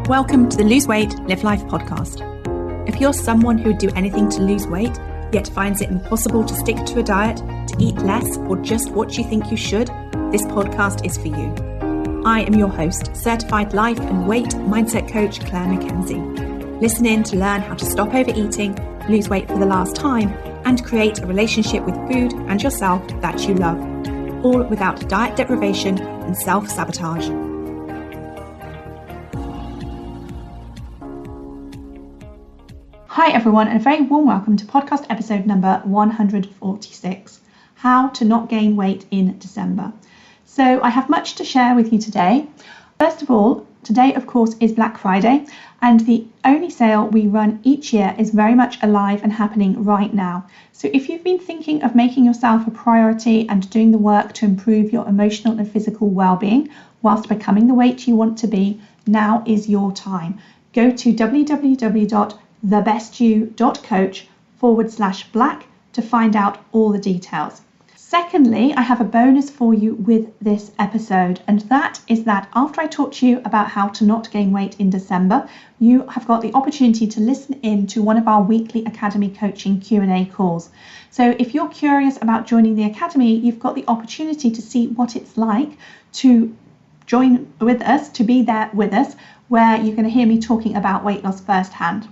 Welcome to the Lose Weight, Live Life podcast. If you're someone who would do anything to lose weight, yet finds it impossible to stick to a diet, to eat less, or just what you think you should, this podcast is for you. I am your host, certified life and weight mindset coach, Clair MACKENZIE. Listen in to learn how to stop overeating, lose weight for the last time, and create a relationship with food and yourself that you love, all without diet deprivation and self-sabotage. Hi everyone, and a very warm welcome to podcast episode number 146, How to Not Gain Weight in December. So I have much to share with you today. First of all, today of course is Black Friday, and the only sale we run each year is very much alive and happening right now. So if you've been thinking of making yourself a priority and doing the work to improve your emotional and physical well-being whilst becoming the weight you want to be, now is your time. Go to thebestyou.coach/black to find out all the details. Secondly, I have a bonus for you with this episode, and that is that after I talk to you about how to not gain weight in December, you have got the opportunity to listen in to one of our weekly Academy Coaching Q&A calls. So if you're curious about joining the Academy, you've got the opportunity to see what it's like to join with us, to be there with us, where you're going to hear me talking about weight loss firsthand.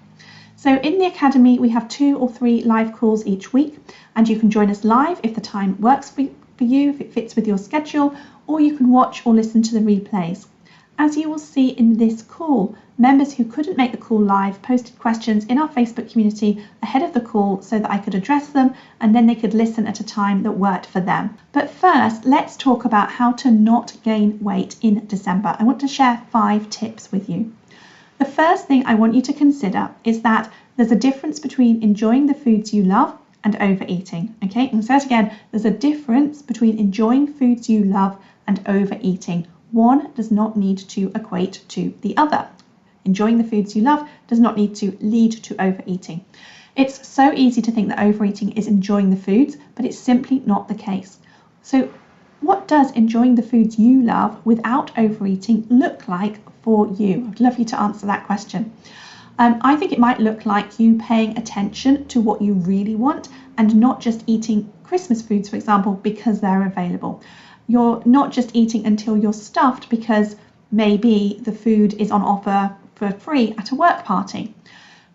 So in the Academy, we have 2 or 3 live calls each week, and you can join us live if the time works for you, if it fits with your schedule, or you can watch or listen to the replays. As you will see in this call, members who couldn't make the call live posted questions in our Facebook community ahead of the call so that I could address them, and then they could listen at a time that worked for them. But first, let's talk about how to not gain weight in December. I want to share 5 tips with you. The first thing I want you to consider is that there's a difference between enjoying the foods you love and overeating. Okay, and so again, there's a difference between enjoying foods you love and overeating. One does not need to equate to the other. Enjoying the foods you love does not need to lead to overeating. It's so easy to think that overeating is enjoying the foods, but it's simply not the case. So what does enjoying the foods you love without overeating look like for you? I'd love you to answer that question. I think it might look like you paying attention to what you really want and not just eating Christmas foods, for example, because they're available. You're not just eating until you're stuffed because maybe the food is on offer for free at a work party.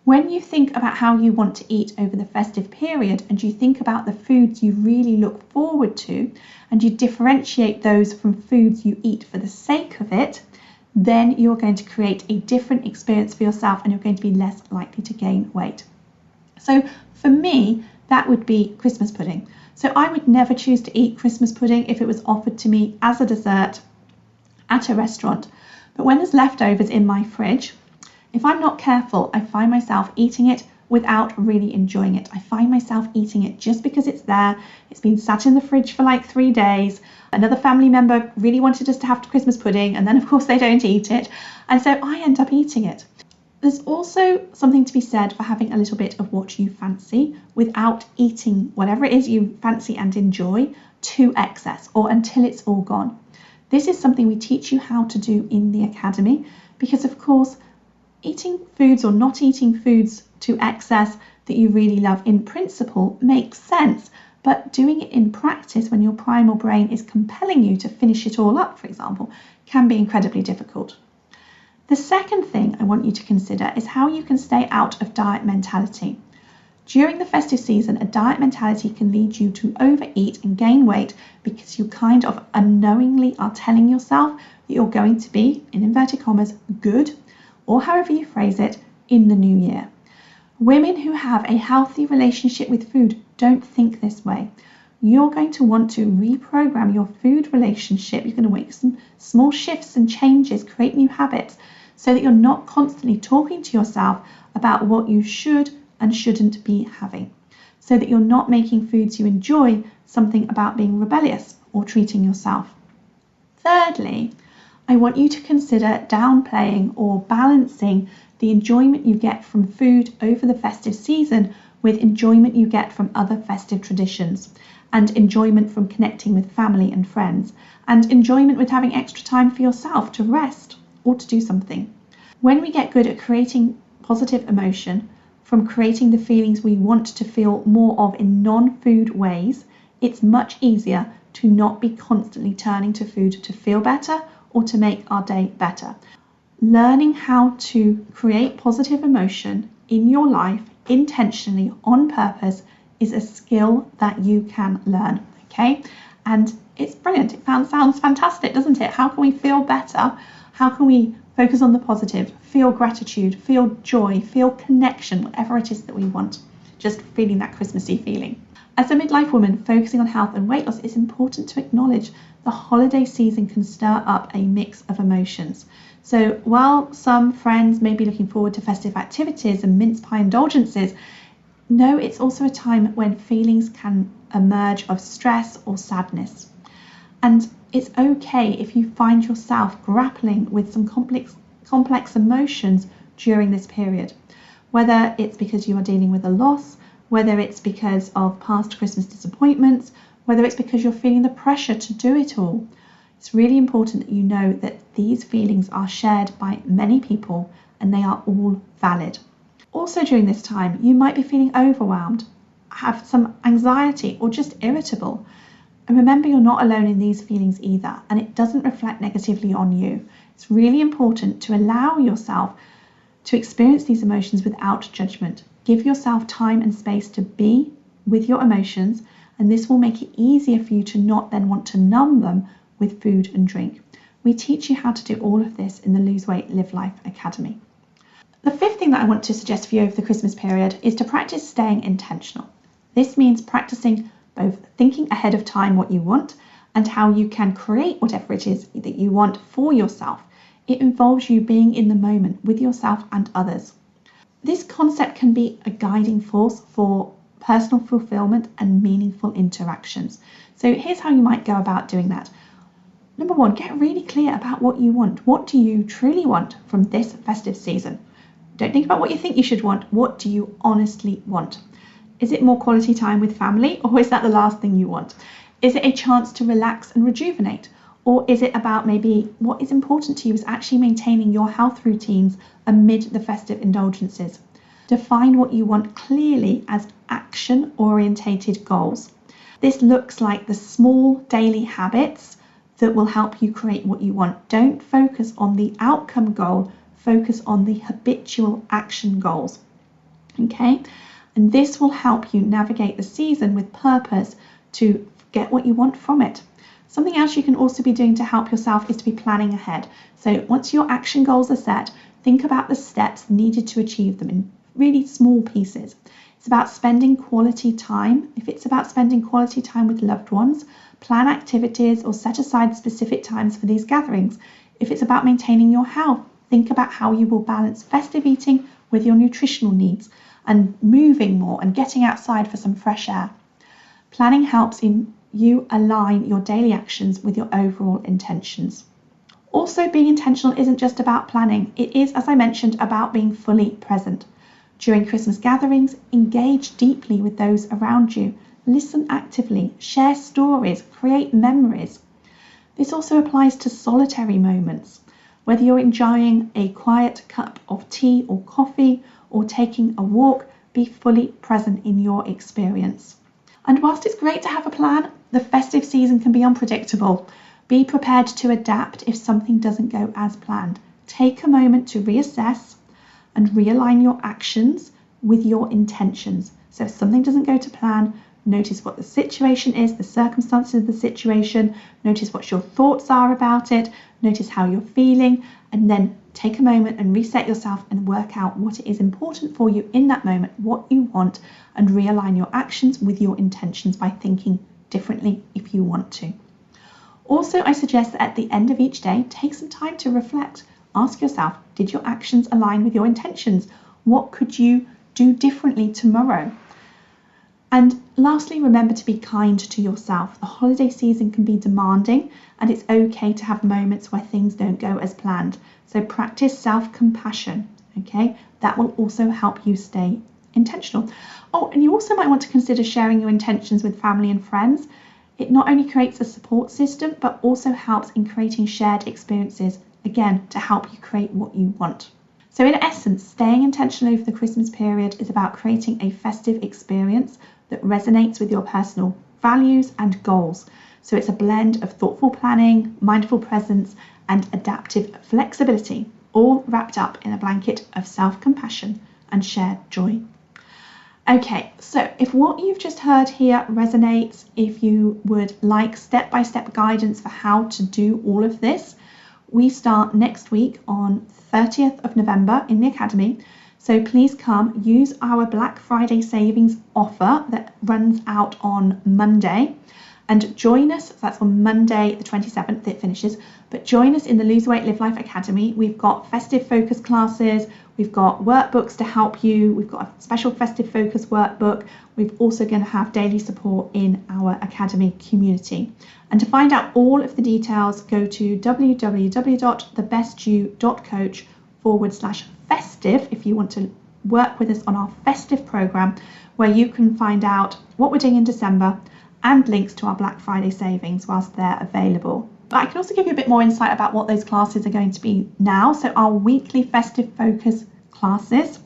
When you think about how you want to eat over the festive period and you think about the foods you really look forward to and you differentiate those from foods you eat for the sake of it, then you're going to create a different experience for yourself and you're going to be less likely to gain weight. So for me, that would be Christmas pudding. So I would never choose to eat Christmas pudding if it was offered to me as a dessert at a restaurant. But when there's leftovers in my fridge, if I'm not careful, I find myself eating it without really enjoying it. I find myself eating it just because it's there. It's been sat in the fridge for like 3 days. Another family member really wanted us to have Christmas pudding, and then of course they don't eat it. And so I end up eating it. There's also something to be said for having a little bit of what you fancy without eating whatever it is you fancy and enjoy to excess or until it's all gone. This is something we teach you how to do in the Academy because, of course, eating foods or not eating foods to excess that you really love in principle makes sense, but doing it in practice when your primal brain is compelling you to finish it all up, for example, can be incredibly difficult. The second thing I want you to consider is how you can stay out of diet mentality. During the festive season, a diet mentality can lead you to overeat and gain weight because you kind of unknowingly are telling yourself that you're going to be, in inverted commas, good, or however you phrase it, in the new year. Women who have a healthy relationship with food don't think this way. You're going to want to reprogram your food relationship. You're going to make some small shifts and changes, create new habits, so that you're not constantly talking to yourself about what you should and shouldn't be having, so that you're not making foods you enjoy something about being rebellious or treating yourself. Thirdly, I want you to consider downplaying or balancing the enjoyment you get from food over the festive season with enjoyment you get from other festive traditions, and enjoyment from connecting with family and friends, and enjoyment with having extra time for yourself to rest or to do something. When we get good at creating positive emotion from creating the feelings we want to feel more of in non-food ways, it's much easier to not be constantly turning to food to feel better or to make our day better. Learning how to create positive emotion in your life intentionally on purpose is a skill that you can learn, okay? And it's brilliant. It sounds fantastic, doesn't it? How can we feel better? How can we focus on the positive, feel gratitude, feel joy, feel connection, whatever it is that we want, just feeling that Christmassy feeling. As a midlife woman focusing on health and weight loss, it's important to acknowledge the holiday season can stir up a mix of emotions. So while some friends may be looking forward to festive activities and mince pie indulgences, no, it's also a time when feelings can emerge of stress or sadness. And it's okay if you find yourself grappling with some complex emotions during this period, whether it's because you are dealing with a loss, whether it's because of past Christmas disappointments, whether it's because you're feeling the pressure to do it all. It's really important that you know that these feelings are shared by many people and they are all valid. Also during this time, you might be feeling overwhelmed, have some anxiety or just irritable. And remember, you're not alone in these feelings either, and it doesn't reflect negatively on you. It's really important to allow yourself to experience these emotions without judgment. Give yourself time and space to be with your emotions, and this will make it easier for you to not then want to numb them with food and drink. We teach you how to do all of this in the Lose Weight, Live Life Academy. The fifth thing that I want to suggest for you over the Christmas period is to practice staying intentional. This means practicing both thinking ahead of time what you want and how you can create whatever it is that you want for yourself. It involves you being in the moment with yourself and others. This concept can be a guiding force for personal fulfillment and meaningful interactions. So here's how you might go about doing that. Number one, get really clear about what you want. What do you truly want from this festive season? Don't think about what you think you should want. What do you honestly want? Is it more quality time with family, or is that the last thing you want? Is it a chance to relax and rejuvenate? Or is it about maybe what is important to you is actually maintaining your health routines amid the festive indulgences? Define what you want clearly as action-orientated goals. This looks like the small daily habits that will help you create what you want. Don't focus on the outcome goal, focus on the habitual action goals. Okay? And this will help you navigate the season with purpose to get what you want from it. Something else you can also be doing to help yourself is to be planning ahead. So once your action goals are set, think about the steps needed to achieve them in really small pieces. It's about spending quality time. If it's about spending quality time with loved ones, plan activities or set aside specific times for these gatherings. If it's about maintaining your health, think about how you will balance festive eating with your nutritional needs and moving more and getting outside for some fresh air. Planning helps in you align your daily actions with your overall intentions. Also, being intentional isn't just about planning. It is, as I mentioned, about being fully present. During Christmas gatherings, engage deeply with those around you. Listen actively, share stories, create memories. This also applies to solitary moments. Whether you're enjoying a quiet cup of tea or coffee or taking a walk, be fully present in your experience. And whilst it's great to have a plan, the festive season can be unpredictable. Be prepared to adapt if something doesn't go as planned. Take a moment to reassess and realign your actions with your intentions. So if something doesn't go to plan, notice what the situation is, the circumstances of the situation, notice what your thoughts are about it, notice how you're feeling, and then take a moment and reset yourself and work out what it is important for you in that moment, what you want, and realign your actions with your intentions by thinking differently if you want to. Also, I suggest that at the end of each day, take some time to reflect. Ask yourself, did your actions align with your intentions? What could you do differently tomorrow? And lastly, remember to be kind to yourself. The holiday season can be demanding, and it's okay to have moments where things don't go as planned. So practice self-compassion, okay? That will also help you stay intentional. Oh, and you also might want to consider sharing your intentions with family and friends. It not only creates a support system, but also helps in creating shared experiences, again, to help you create what you want. So in essence, staying intentional over the Christmas period is about creating a festive experience that resonates with your personal values and goals. So it's a blend of thoughtful planning, mindful presence, and adaptive flexibility, all wrapped up in a blanket of self-compassion and shared joy. Okay, so if what you've just heard here resonates, if you would like step-by-step guidance for how to do all of this, we start next week on 30th of November in the Academy. So please come, use our Black Friday savings offer that runs out on Monday, and join us. That's on Monday the 27th it finishes, but join us in the Lose Weight Live Life Academy. We've got festive focus classes, we've got workbooks to help you, we've got a special festive focus workbook, we're also going to have daily support in our Academy community. And to find out all of the details, go to www.thebestyou.coach/festive if you want to work with us on our festive program, where you can find out what we're doing in December and links to our Black Friday savings whilst they're available. But I can also give you a bit more insight about what those classes are going to be now. So our weekly festive focus classes.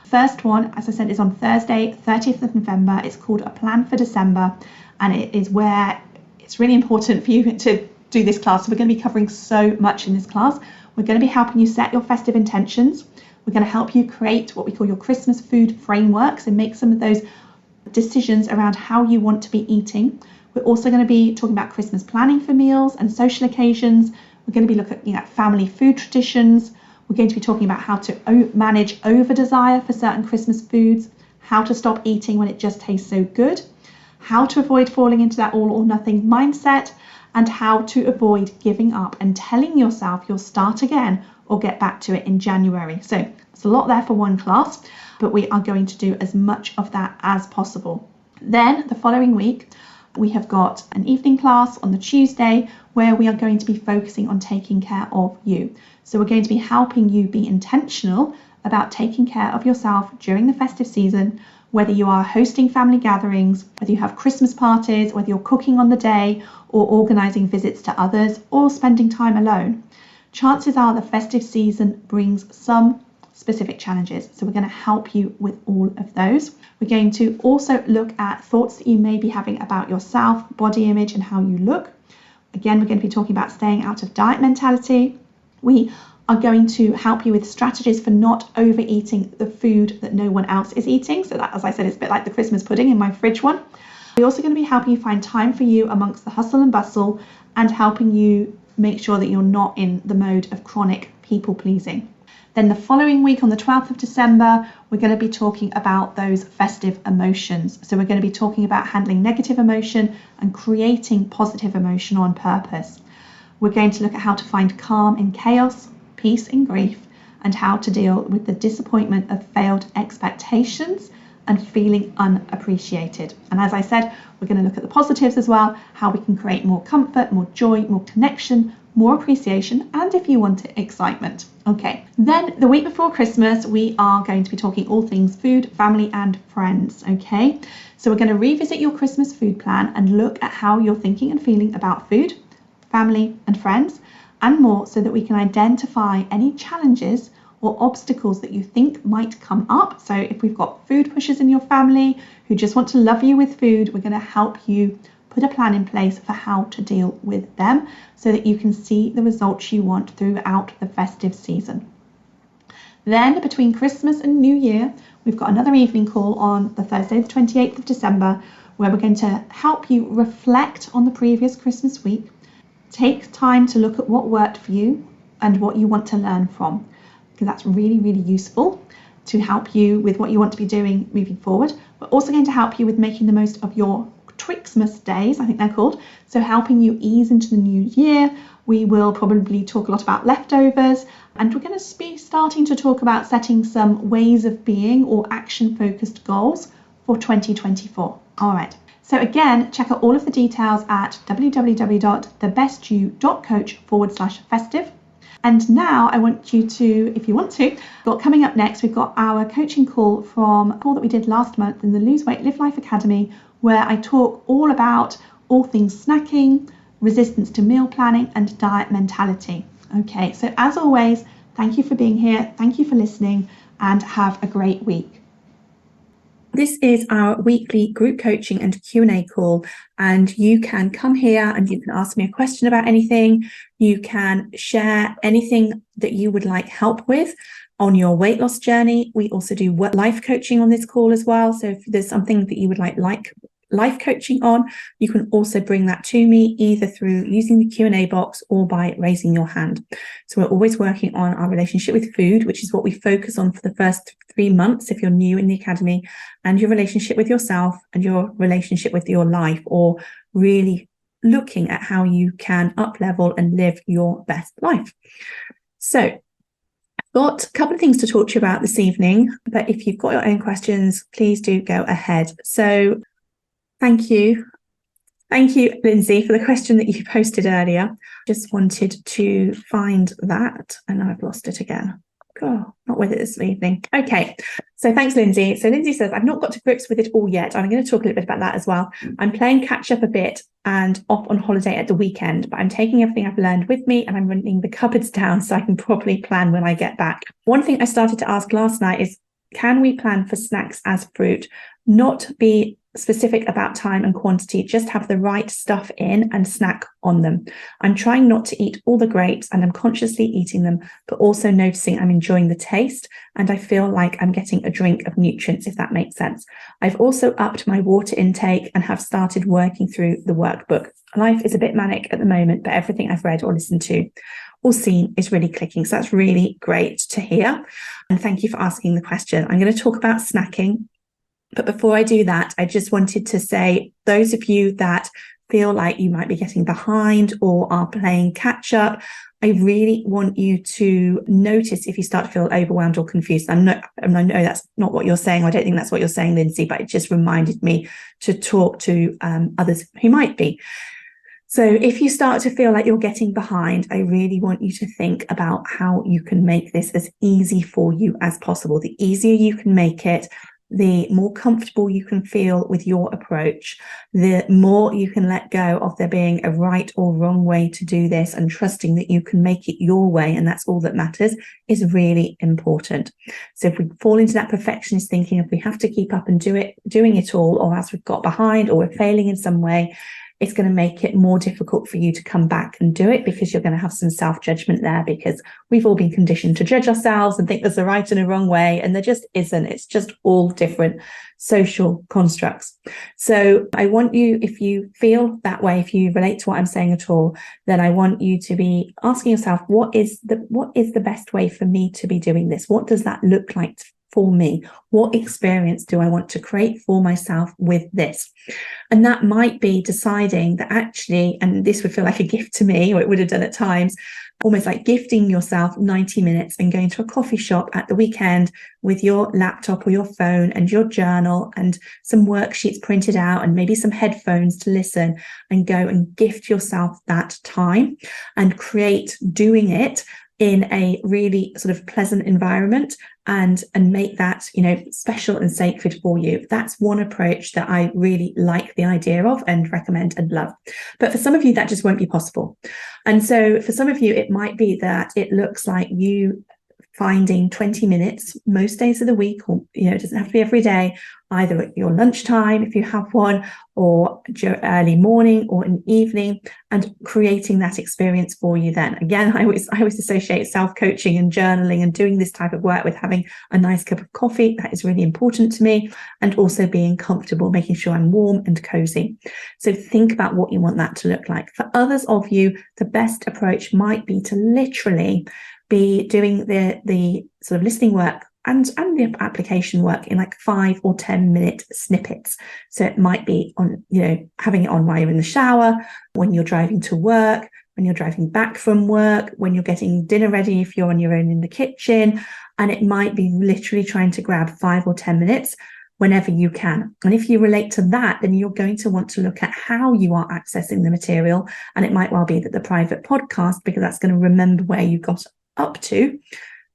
First one, as I said, is on Thursday, 30th of November. It's called A Plan for December, and it is where it's really important for you to do this class. So we're going to be covering so much in this class. We're going to be helping you set your festive intentions. We're going to help you create what we call your Christmas food frameworks and make some of those decisions around how you want to be eating. We're also going to be talking about Christmas planning for meals and social occasions. We're going to be looking at family food traditions. We're going to be talking about how to manage over-desire for certain Christmas foods, how to stop eating when it just tastes so good, how to avoid falling into that all or nothing mindset, and how to avoid giving up and telling yourself you'll start again or get back to it in January. So it's a lot there for one class, but we are going to do as much of that as possible. Then the following week, we have got an evening class on the Tuesday where we are going to be focusing on taking care of you. So we're going to be helping you be intentional about taking care of yourself during the festive season, whether you are hosting family gatherings, whether you have Christmas parties, whether you're cooking on the day or organising visits to others or spending time alone. Chances are the festive season brings some specific challenges. So we're going to help you with all of those. We're going to also look at thoughts that you may be having about yourself, body image and how you look. Again, we're going to be talking about staying out of diet mentality. We are going to help you with strategies for not overeating the food that no one else is eating. So that, as I said, is a bit like the Christmas pudding in my fridge one. We're also going to be helping you find time for you amongst the hustle and bustle and helping you make sure that you're not in the mode of chronic people pleasing. Then the following week on the 12th of December, we're going to be talking about those festive emotions. So we're going to be talking about handling negative emotion and creating positive emotion on purpose. We're going to look at how to find calm in chaos, peace in grief, and how to deal with the disappointment of failed expectations and feeling unappreciated. And as I said, we're going to look at the positives as well, how we can create more comfort, more joy, more connection, more appreciation, and if you want it, excitement. Okay, then the week before Christmas, we are going to be talking all things food, family, and friends. Okay, so we're going to revisit your Christmas food plan and look at how you're thinking and feeling about food, family, and friends, and more, so that we can identify any challenges or obstacles that you think might come up. So if we've got food pushers in your family who just want to love you with food, we're going to help you put a plan in place for how to deal with them so that you can see the results you want throughout the festive season. Then between Christmas and New Year, we've got another evening call on the Thursday, the 28th of December, where we're going to help you reflect on the previous Christmas week, take time to look at what worked for you and what you want to learn from, because that's really, really useful to help you with what you want to be doing moving forward. We're also going to help you with making the most of your Twixmas days, I think they're called, so helping you ease into the new year. We will probably talk a lot about leftovers, and we're going to be starting to talk about setting some ways of being or action-focused goals for 2024. All right, so again, check out all of the details at www.thebestyou.coach/festive. And now I want you to, if you want to, coming up next, we've got our coaching call from a call that we did last month in the Lose Weight Live Life Academy, where I talk all about all things snacking, resistance to meal planning, and diet mentality. Okay, so as always, Thank you for being here. Thank you for listening, and have a great week. This is our weekly group coaching and Q&A call, and you can come here and you can ask me a question about anything. You can share anything that you would like help with on your weight loss journey. We also do life coaching on this call as well. So if there's something that you would like life coaching on, you can also bring that to me either through using the Q&A box or by raising your hand. So we're always working on our relationship with food, which is what we focus on for the first 3 months if you're new in the academy, and your relationship with yourself and your relationship with your life, or really looking at how you can up level and live your best life. So I've got a couple of things to talk to you about this evening, but if you've got your own questions, please do go ahead. So Thank you, Lindsay, for the question that you posted earlier. Just wanted to find that, and I've lost it again. Oh, not with it this evening. Okay, so thanks, Lindsay. So Lindsay says, I've not got to grips with it all yet. I'm going to talk a little bit about that as well. I'm playing catch up a bit and off on holiday at the weekend, but I'm taking everything I've learned with me and I'm running the cupboards down so I can properly plan when I get back. One thing I started to ask last night is, can we plan for snacks as fruit? Not be specific about time and quantity, just have the right stuff in and snack on them. I'm trying not to eat all the grapes and I'm consciously eating them, but also noticing I'm enjoying the taste and I feel like I'm getting a drink of nutrients, if that makes sense. I've also upped my water intake and have started working through the workbook. Life is a bit manic at the moment, but everything I've read or listened to or seen is really clicking. So that's really great to hear. And thank you for asking the question. I'm going to talk about snacking. But before I do that, I just wanted to say, those of you that feel like you might be getting behind or are playing catch up, I really want you to notice if you start to feel overwhelmed or confused. I know that's not what you're saying. I don't think that's what you're saying, Lindsay, but it just reminded me to talk to others who might be. So if you start to feel like you're getting behind, I really want you to think about how you can make this as easy for you as possible. The easier you can make it, the more comfortable you can feel with your approach, the more you can let go of there being a right or wrong way to do this, and trusting that you can make it your way and that's all that matters is really important. So if we fall into that perfectionist thinking, if we have to keep up and doing it all, or else we've got behind or we're failing in some way, it's going to make it more difficult for you to come back and do it, because you're going to have some self-judgment there, because we've all been conditioned to judge ourselves and think there's a right and a wrong way, and there just isn't. It's just all different social constructs. So I want you, if you feel that way, if you relate to what I'm saying at all, then I want you to be asking yourself, what is the best way for me to be doing this? What does that look like for me? What experience do I want to create for myself with this? And that might be deciding that actually, and this would feel like a gift to me, or it would have done at times, almost like gifting yourself 90 minutes and going to a coffee shop at the weekend with your laptop or your phone and your journal and some worksheets printed out and maybe some headphones to listen, and go and gift yourself that time and create doing it in a really sort of pleasant environment, and make that, special and sacred for you. That's one approach that I really like the idea of and recommend and love. But for some of you, that just won't be possible. And so for some of you, it might be that it looks like you finding 20 minutes most days of the week, or it doesn't have to be every day, either at your lunchtime if you have one, or early morning or an evening, and creating that experience for you then. Again, I always associate self-coaching and journaling and doing this type of work with having a nice cup of coffee. That is really important to me, and also being comfortable, making sure I'm warm and cozy. So think about what you want that to look like. For others of you, the best approach might be to literally be doing the sort of listening work and the application work in like 5 or 10 minute snippets. So it might be on, having it on while you're in the shower, when you're driving to work, when you're driving back from work, when you're getting dinner ready if you're on your own in the kitchen. And it might be literally trying to grab 5 or 10 minutes whenever you can. And if you relate to that, then you're going to want to look at how you are accessing the material. And it might well be that the private podcast, because that's going to remember where you got up to,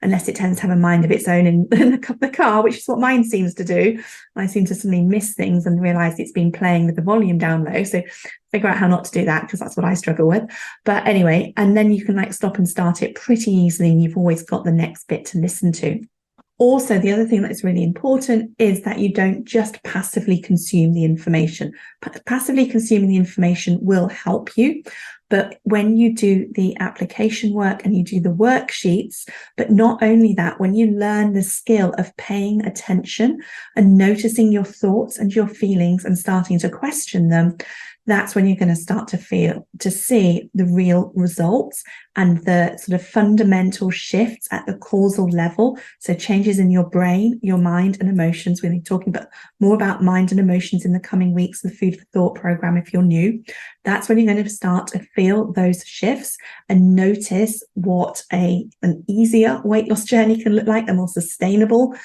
unless it tends to have a mind of its own in the car, which is what mine seems to do. I seem to suddenly miss things and realize it's been playing with the volume down low. So figure out how not to do that, because that's what I struggle with. But anyway, and then you can like stop and start it pretty easily, and you've always got the next bit to listen to. Also, the other thing that's really important is that you don't just passively consume the information. Passively consuming the information will help you, but when you do the application work and you do the worksheets, but not only that, when you learn the skill of paying attention and noticing your thoughts and your feelings and starting to question them, that's when you're going to start to see the real results and the sort of fundamental shifts at the causal level. So changes in your brain, your mind and emotions. We'll be talking more about mind and emotions in the coming weeks, the Food for Thought program, if you're new. That's when you're going to start to feel those shifts and notice what an easier weight loss journey can look like, a more sustainable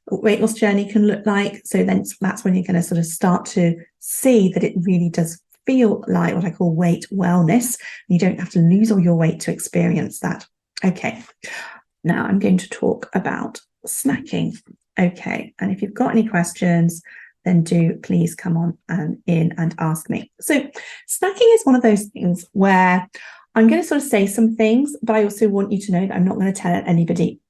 weight loss journey can look like. So then that's when you're going to sort of start to see that it really does feel like what I call weight wellness. You don't have to lose all your weight to experience that. Okay, now I'm going to talk about snacking. Okay, and if you've got any questions, then do please come on in and ask me. So snacking is one of those things where I'm going to sort of say some things, but I also want you to know that I'm not going to tell anybody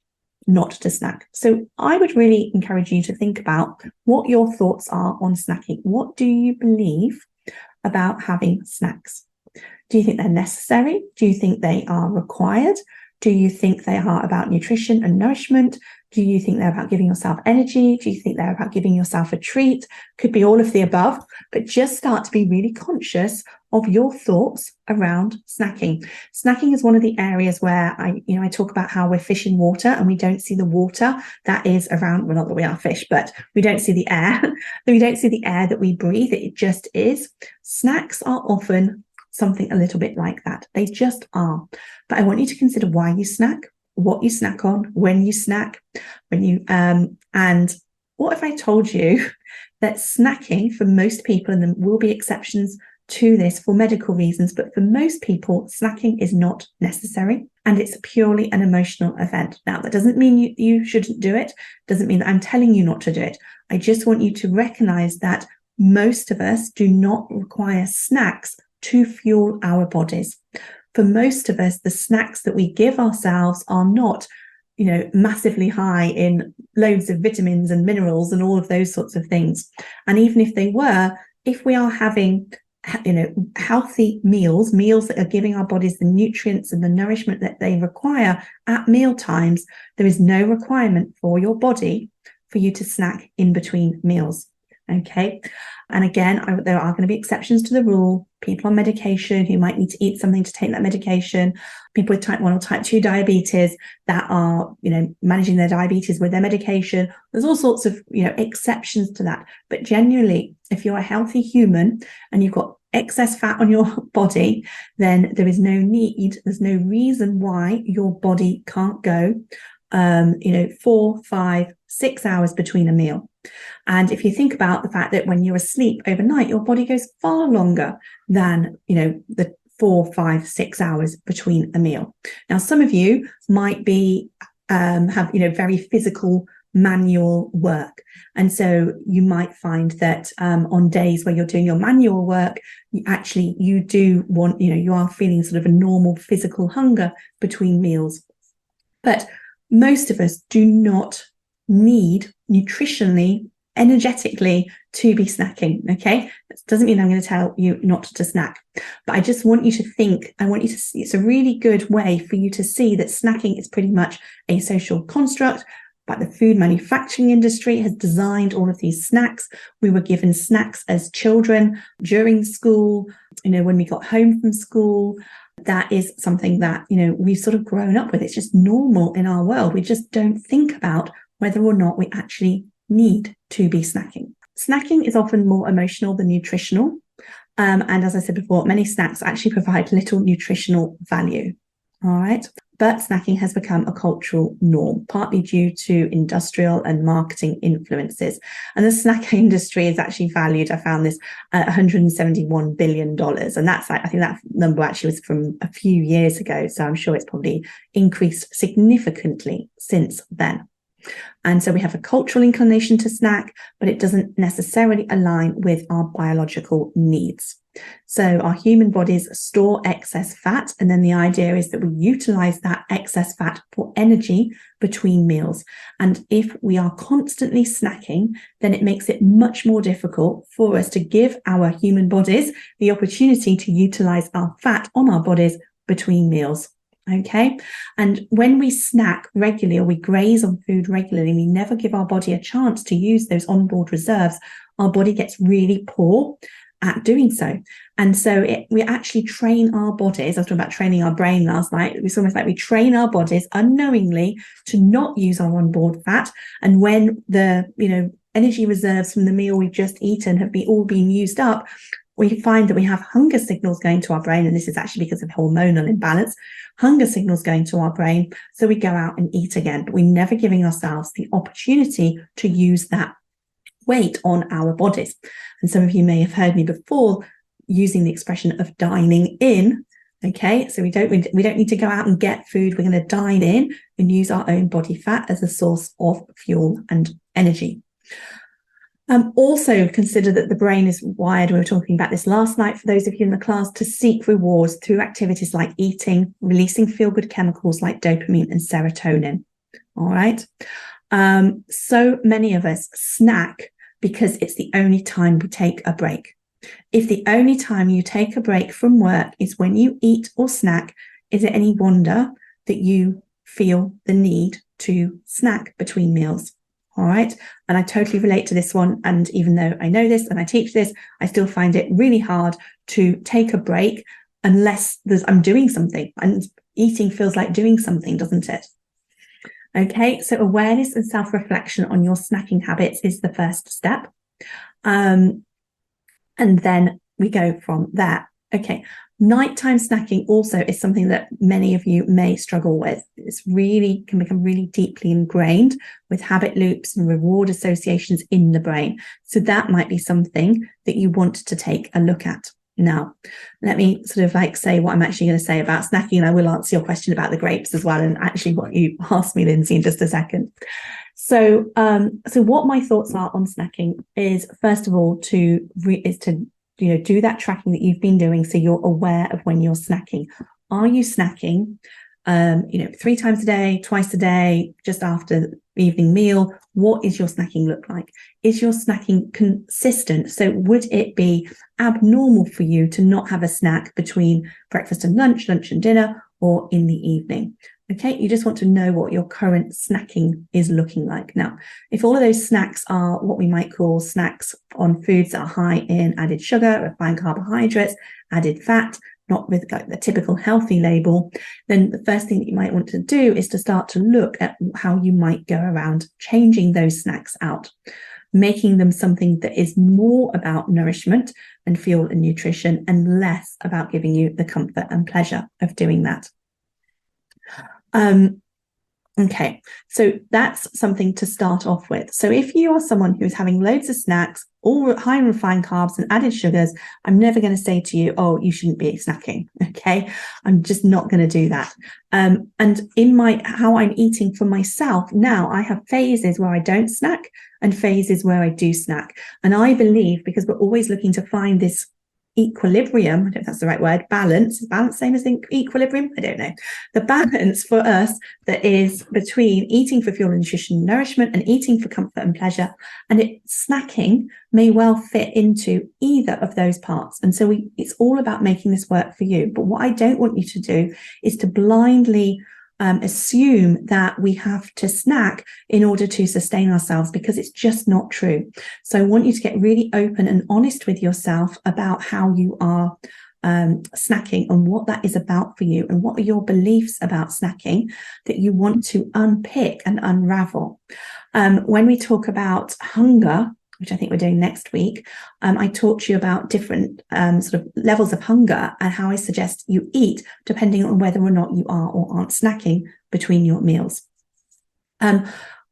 not to snack. So I would really encourage you to think about what your thoughts are on snacking. What do you believe about having snacks? Do you think they're necessary? Do you think they are required? Do you think they are about nutrition and nourishment? Do you think they're about giving yourself energy? Do you think they're about giving yourself a treat? Could be all of the above, but just start to be really conscious of your thoughts around snacking. Snacking is one of the areas where I talk about how we're fish in water and we don't see the water that is around. Well, not that we are fish, but we don't see the air. We don't see the air that we breathe. It just is. Snacks are often something a little bit like that. They just are. But I want you to consider why you snack, what you snack on, when you snack, and what if I told you that snacking for most people, and there will be exceptions to this for medical reasons, but for most people, snacking is not necessary and it's purely an emotional event. Now, that doesn't mean you shouldn't do it. Doesn't mean that I'm telling you not to do it. I just want you to recognize that most of us do not require snacks to fuel our bodies. For most of us, the snacks that we give ourselves are not, massively high in loads of vitamins and minerals and all of those sorts of things. And even if they were, if we are having healthy meals that are giving our bodies the nutrients and the nourishment that they require at meal times, there is no requirement for your body for you to snack in between meals. Okay. And again, there are going to be exceptions to the rule. People on medication who might need to eat something to take that medication, people with type 1 or type 2 diabetes that are, managing their diabetes with their medication. There's all sorts of, exceptions to that. But generally, if you're a healthy human and you've got excess fat on your body, then there is no need, there's no reason why your body can't go 4, 5, 6 hours between a meal. And if you think about the fact that when you're asleep overnight, your body goes far longer than, the 4, 5, 6 hours between a meal. Now, some of you might be, have, very physical manual work. And so you might find that on days where you're doing your manual work, you do want, you are feeling sort of a normal physical hunger between meals. But most of us do not need nutritionally, energetically to be snacking. Okay, that doesn't mean I'm going to tell you not to snack, but I just want you to think, I want you to see, it's a really good way for you to see that snacking is pretty much a social construct. But the food manufacturing industry has designed all of these snacks. We were given snacks as children during school, when we got home from school. That is something that, we've sort of grown up with. It's just normal in our world. We just don't think about whether or not we actually need to be snacking. Snacking is often more emotional than nutritional. And as I said before, many snacks actually provide little nutritional value. All right. But snacking has become a cultural norm, partly due to industrial and marketing influences. And the snack industry is actually valued, I found this, at $171 billion. And I think that number actually was from a few years ago. So I'm sure it's probably increased significantly since then. And so we have a cultural inclination to snack, but it doesn't necessarily align with our biological needs. So our human bodies store excess fat, and then the idea is that we utilize that excess fat for energy between meals. And if we are constantly snacking, then it makes it much more difficult for us to give our human bodies the opportunity to utilize our fat on our bodies between meals. Okay. And when we snack regularly, or we graze on food regularly, we never give our body a chance to use those onboard reserves, our body gets really poor at doing so. And so we actually train our bodies. I was talking about training our brain last night. It's almost like we train our bodies unknowingly to not use our onboard fat. And when the, energy reserves from the meal we've just eaten have all been used up, we find that we have hunger signals going to our brain. And this is actually because of hormonal imbalance, hunger signals going to our brain. So we go out and eat again, but we're never giving ourselves the opportunity to use that weight on our bodies. And some of you may have heard me before using the expression of dining in. Okay, so we don't need to go out and get food. We're going to dine in and use our own body fat as a source of fuel and energy. Also consider that the brain is wired, we were talking about this last night for those of you in the class, to seek rewards through activities like eating, releasing feel-good chemicals like dopamine and serotonin. All right. So many of us snack because it's the only time we take a break. If the only time you take a break from work is when you eat or snack, is it any wonder that you feel the need to snack between meals? All right. And I totally relate to this one. And even though I know this and I teach this, I still find it really hard to take a break unless I'm doing something, and eating feels like doing something, doesn't it? Okay. So awareness and self-reflection on your snacking habits is the first step. And then we go from there. Okay. Nighttime snacking also is something that many of you may struggle with. Can become really deeply ingrained with habit loops and reward associations in the brain. So that might be something that you want to take a look at. Now, let me sort of say what I'm actually going to say about snacking, and I will answer your question about the grapes as well, and actually what you asked me, Lindsay, in just a second. So what my thoughts are on snacking is, first of all, to do that tracking that you've been doing, so you're aware of when you're snacking. Are you snacking 3 times a day, twice a day, just after the evening meal? What is your snacking look like? Is your snacking consistent? So would it be abnormal for you to not have a snack between breakfast and lunch and dinner, or in the evening? Okay, you just want to know what your current snacking is looking like. Now, if all of those snacks are what we might call snacks on foods that are high in added sugar, refined carbohydrates, added fat, not with the typical healthy label, then the first thing that you might want to do is to start to look at how you might go around changing those snacks out, making them something that is more about nourishment and fuel and nutrition, and less about giving you the comfort and pleasure of doing that. Okay, so that's something to start off with. So if you are someone who's having loads of snacks, all high in refined carbs and added sugars, I'm never going to say to you, oh, you shouldn't be snacking. Okay, I'm just not going to do that. And in how I'm eating for myself now, I have phases where I don't snack and phases where I do snack. And I believe, because we're always looking to find this equilibrium, I don't know if that's the right word, balance same as equilibrium, I don't know, the balance for us that is between eating for fuel and nutrition and nourishment and eating for comfort and pleasure, and snacking may well fit into either of those parts. And so it's all about making this work for you. But what I don't want you to do is to blindly assume that we have to snack in order to sustain ourselves, because it's just not true. So I want you to get really open and honest with yourself about how you are snacking and what that is about for you, and what are your beliefs about snacking that you want to unpick and unravel. When we talk about hunger, which I think we're doing next week, I talked to you about different sort of levels of hunger and how I suggest you eat depending on whether or not you are or aren't snacking between your meals. So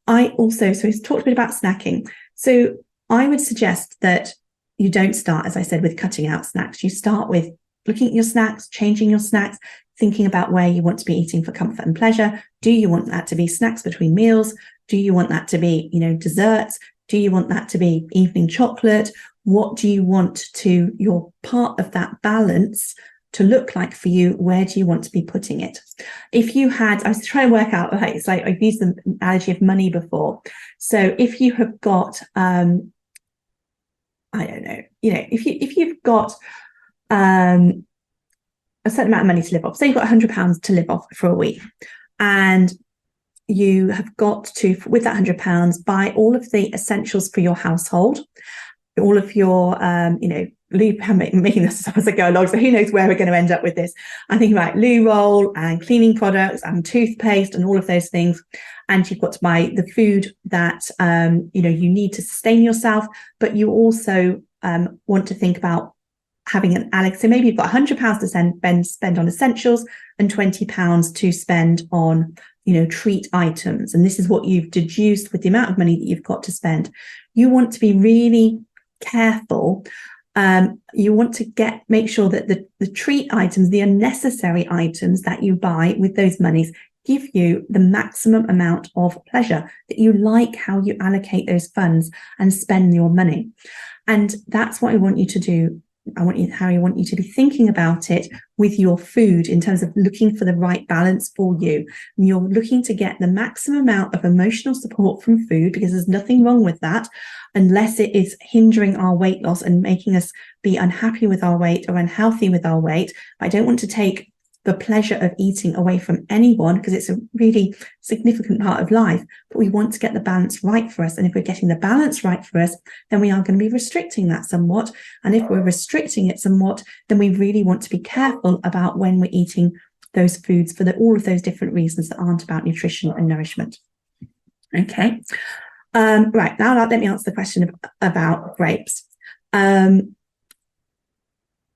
he's talked a bit about snacking. So I would suggest that you don't start, as I said, with cutting out snacks. You start with looking at your snacks, changing your snacks, thinking about where you want to be eating for comfort and pleasure. Do you want that to be snacks between meals? Do you want that to be, desserts? Do you want that to be evening chocolate? what do you want to your part of that balance to look like for you? Where do you want to be putting it? If you had, I was trying to work out, like, it's like I've used the analogy of money before. So if you have got, I don't know, if you've got a certain amount of money to live off, say you've got £100 to live off for a week, and you have got to, with that £100, buy all of the essentials for your household, all of your, I'm making this up as I go along, so who knows where we're going to end up with this. I'm thinking about loo roll and cleaning products and toothpaste and all of those things. And you've got to buy the food that, you need to sustain yourself, but you also want to think about having an Alex. So maybe you've got £100 to spend on essentials and £20 to spend on, treat items. And this is what you've deduced with the amount of money that you've got to spend. You want to be really careful. You want to make sure that the treat items, the unnecessary items that you buy with those monies, give you the maximum amount of pleasure, that you like how you allocate those funds and spend your money. And that's what I want you to do. I want you to be thinking about it with your food in terms of looking for the right balance for you. And you're looking to get the maximum amount of emotional support from food, because there's nothing wrong with that, unless it is hindering our weight loss and making us be unhappy with our weight or unhealthy with our weight. I don't want to take the pleasure of eating away from anyone, because it's a really significant part of life, but we want to get the balance right for us. And if we're getting the balance right for us, then we are going to be restricting that somewhat. And if we're restricting it somewhat, then we really want to be careful about when we're eating those foods for all of those different reasons that aren't about nutrition and nourishment. Okay. Right, now let me answer the question about grapes.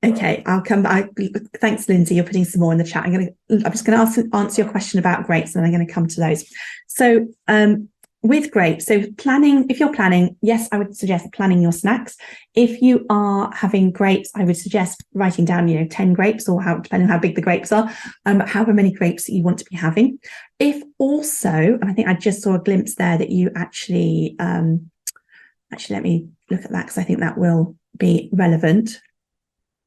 Okay, I'll come back. Thanks, Lindsay. You're putting some more in the chat. I'm just going to answer your question about grapes, and I'm going to come to those. So, with grapes, so if you're planning, yes, I would suggest planning your snacks. If you are having grapes, I would suggest writing down, 10 grapes, or depending on how big the grapes are, however many grapes that you want to be having. If also, and I think I just saw a glimpse there that you actually let me look at that, because I think that will be relevant.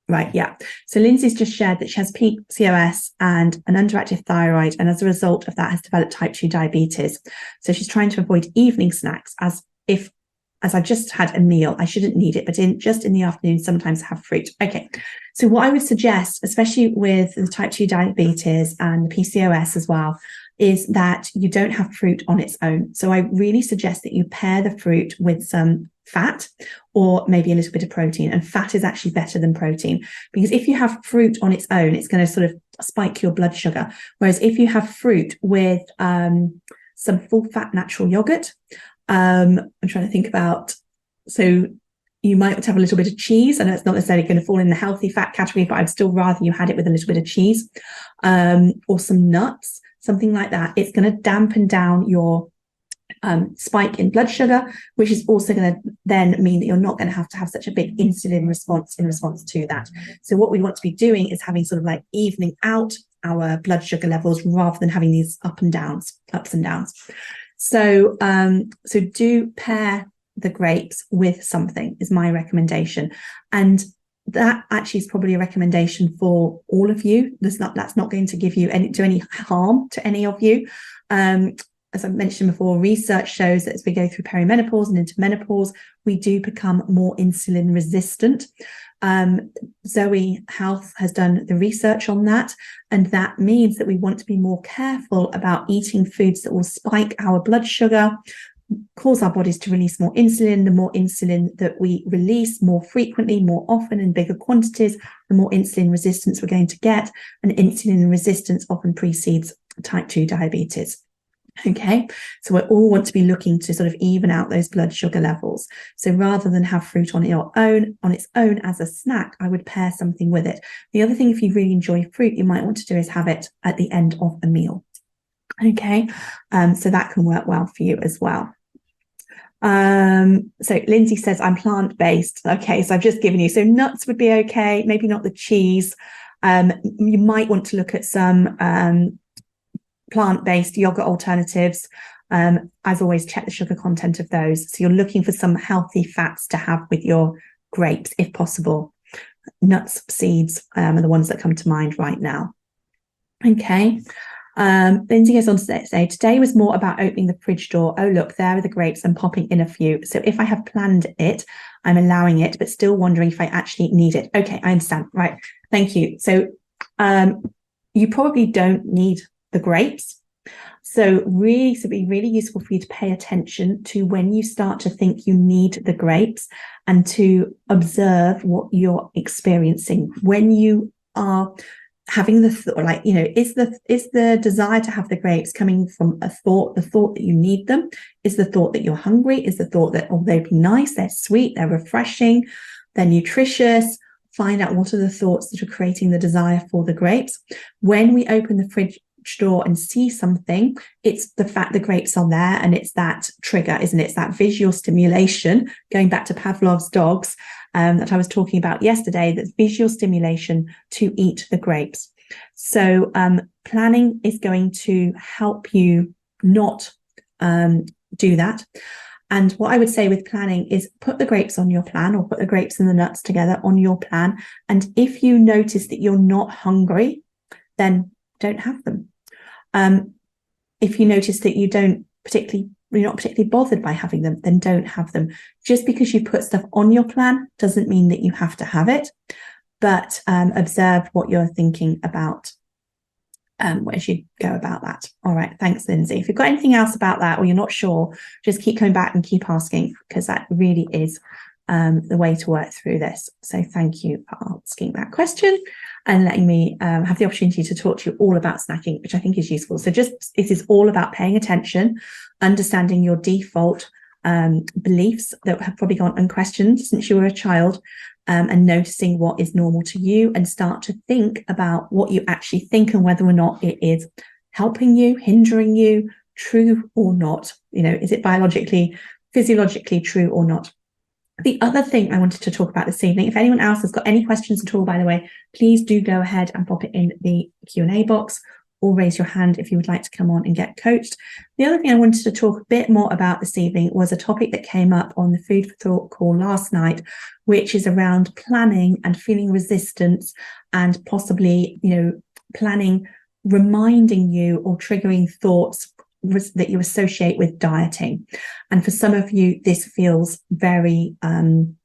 Right, yeah. So Lindsay's just shared that she has PCOS and an underactive thyroid, and as a result of that has developed type 2 diabetes. So she's trying to avoid evening snacks, as I just had a meal, I shouldn't need it, but just in the afternoon, sometimes have fruit. Okay, so what I would suggest, especially with the type 2 diabetes and the PCOS as well, is that you don't have fruit on its own. So I really suggest that you pair the fruit with some fat or maybe a little bit of protein. And fat is actually better than protein, because if you have fruit on its own, it's going to sort of spike your blood sugar. Whereas if you have fruit with some full fat natural yogurt, I'm trying to think about, so you might want to have a little bit of cheese. I know it's not necessarily going to fall in the healthy fat category, but I'd still rather you had it with a little bit of cheese, or some nuts, something like that. It's going to dampen down your spike in blood sugar, which is also going to then mean that you're not going to have such a big insulin response in response to that. So what we want to be doing is having sort of like evening out our blood sugar levels, rather than having these ups and downs. So do pair the grapes with something, is my recommendation. And that actually is probably a recommendation for all of you. That's not going to give you any harm to any of you. As I mentioned before, research shows that as we go through perimenopause and into menopause, we do become more insulin resistant. Zoe Health has done the research on that, and that means that we want to be more careful about eating foods that will spike our blood sugar, cause our bodies to release more insulin. The more insulin that we release more frequently, more often, in bigger quantities, the more insulin resistance we're going to get, and insulin resistance often precedes type 2 diabetes. Okay, so we all want to be looking to sort of even out those blood sugar levels. So rather than have fruit on its own as a snack, I would pair something with it. The other thing, if you really enjoy fruit, you might want to do is have it at the end of a meal. Okay, so that can work well for you as well. So Lindsay says, I'm plant-based. Okay, so I've just given you, so nuts would be okay, maybe not the cheese. You might want to look at some plant-based yogurt alternatives. As always, check the sugar content of those. So you're looking for some healthy fats to have with your grapes if possible. Nuts, seeds are the ones that come to mind right now. Okay. Lindsay goes on to say, today was more about opening the fridge door. Oh, look, there are the grapes and popping in a few. So if I have planned it, I'm allowing it, but still wondering if I actually need it. Okay, I understand. Right. Thank you. So you probably don't need the grapes. So it'd be really useful for you to pay attention to when you start to think you need the grapes and to observe what you're experiencing when you are having the thought, like, is the desire to have the grapes coming from the thought that you need them? Is the thought that you're hungry? Is the thought that, oh, they'd be nice, they're sweet, they're refreshing, they're nutritious? Find out what are the thoughts that are creating the desire for the grapes. When we open the fridge door and see something, it's the fact the grapes are there, and it's that trigger, isn't it? It's that visual stimulation, going back to Pavlov's dogs, that I was talking about yesterday, that's visual stimulation to eat the grapes. So planning is going to help you not do that. And what I would say with planning is put the grapes on your plan, or put the grapes and the nuts together on your plan. And if you notice that you're not hungry, then don't have them. If you notice that you're not particularly bothered by having them, then don't have them. Just because you put stuff on your plan doesn't mean that you have to have it, but observe what you're thinking about as you go about that. All right, thanks, Lindsay. If you've got anything else about that, or you're not sure, just keep coming back and keep asking, because that really is the way to work through this. So thank you for asking that question and letting me have the opportunity to talk to you all about snacking, which I think is useful. So it is all about paying attention, understanding your default beliefs that have probably gone unquestioned since you were a child, and noticing what is normal to you, and start to think about what you actually think and whether or not it is helping you, hindering you, true or not. Is it biologically, physiologically true or not? The other thing I wanted to talk about this evening, if anyone else has got any questions at all, by the way, please do go ahead and pop it in the Q&A box, or raise your hand if you would like to come on and get coached. The other thing I wanted to talk a bit more about this evening was a topic that came up on the Food for Thought call last night, which is around planning and feeling resistance, and possibly, planning reminding you or triggering thoughts that you associate with dieting. And for some of you, this feels very I'm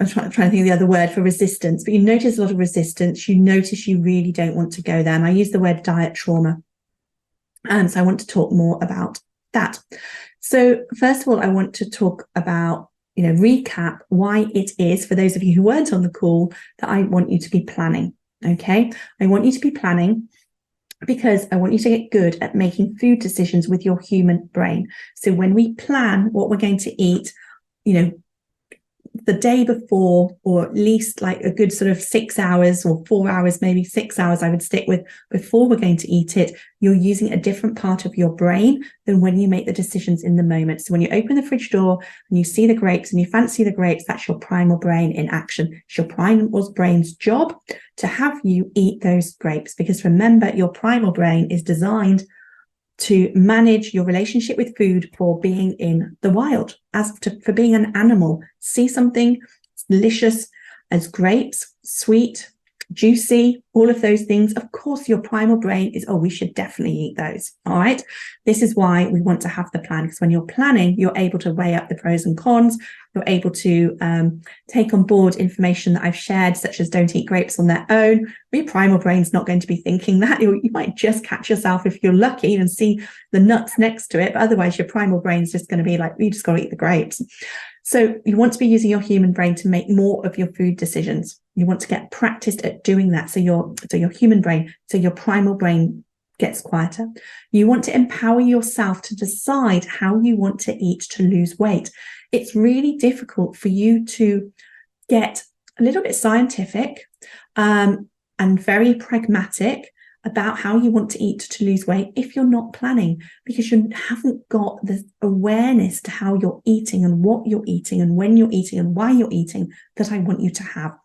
trying to think of the other word for resistance, but you notice a lot of resistance. You notice you really don't want to go there. And I use the word diet trauma. And so I want to talk more about that. So first of all, I want to talk about, recap why it is, for those of you who weren't on the call, that I want you to be planning. Okay. I want you to be planning because I want you to get good at making food decisions with your human brain. So when we plan what we're going to eat, the day before, or at least like a good sort of 6 hours or 4 hours, maybe 6 hours, I would stick with, before we're going to eat it, you're using a different part of your brain than when you make the decisions in the moment. So when you open the fridge door and you see the grapes and you fancy the grapes, that's your primal brain in action. It's your primal brain's job to have you eat those grapes, because remember, your primal brain is designed to manage your relationship with food for being in the wild, for being an animal. See something delicious as grapes, sweet, juicy, all of those things. Of course, your primal brain is, we should definitely eat those. All right. This is why we want to have the plan, because when you're planning, you're able to weigh up the pros and cons. You're able to take on board information that I've shared, such as don't eat grapes on their own. Your primal brain's not going to be thinking that. You might just catch yourself, if you're lucky, and see the nuts next to it. But otherwise, your primal brain's just going to be like, you just got to eat the grapes. So you want to be using your human brain to make more of your food decisions. You want to get practiced at doing that. So your human brain, so your primal brain gets quieter. You want to empower yourself to decide how you want to eat to lose weight. It's really difficult for you to get a little bit scientific and very pragmatic about how you want to eat to lose weight if you're not planning, because you haven't got the awareness to how you're eating and what you're eating and when you're eating and why you're eating that I want you to have.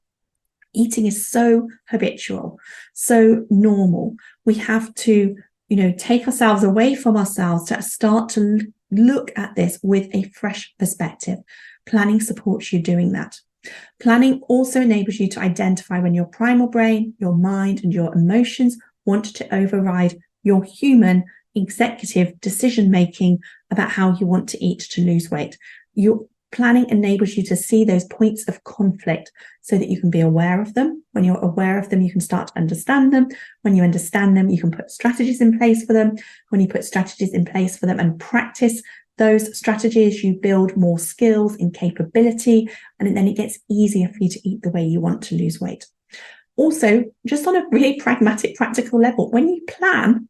Eating is so habitual, so normal. We have to, take ourselves away from ourselves to start to look at this with a fresh perspective. Planning supports you doing that. Planning also enables you to identify when your primal brain, your mind, and your emotions want to override your human executive decision-making about how you want to eat to lose weight. Your planning enables you to see those points of conflict so that you can be aware of them. When you're aware of them, you can start to understand them. When you understand them, you can put strategies in place for them. When you put strategies in place for them and practice those strategies, you build more skills and capability, and then it gets easier for you to eat the way you want to lose weight. Also, just on a really pragmatic, practical level, when you plan,